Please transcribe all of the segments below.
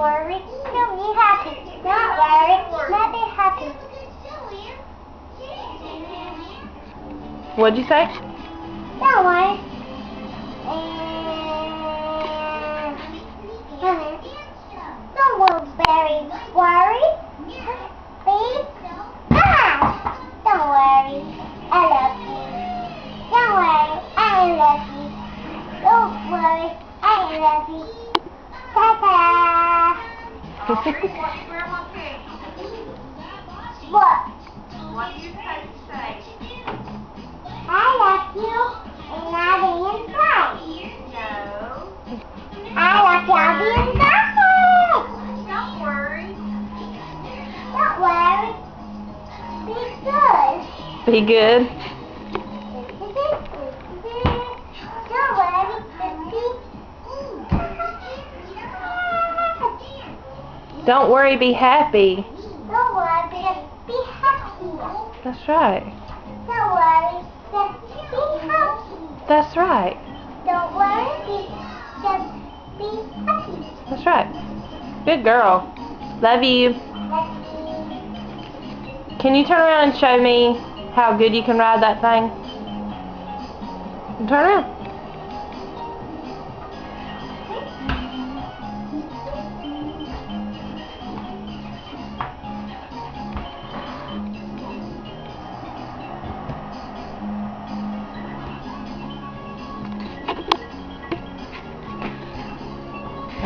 worry. Don't be happy. Don't worry. Not be happy. What'd you say? Don't worry. Don't worry. Be bad. Don't worry. I love you. Don't worry. I love you. Don't worry. I love you. Ta-ta. What? What do you say? I love you and I'll be inside. No. I love you, I'll be inside. Don't worry. Don't worry. Be good. Be good. Don't worry. Don't worry, be happy. Don't worry. Be happy. That's right. Don't worry. Just be happy. That's right. Don't worry. Just be happy. That's right. Good girl. Love you. Can you turn around and show me how good you can ride that thing? Turn around.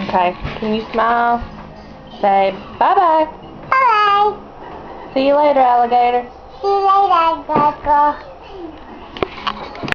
Okay, can you smile? Say bye-bye. Bye. See you later, alligator. See you later, Gecko.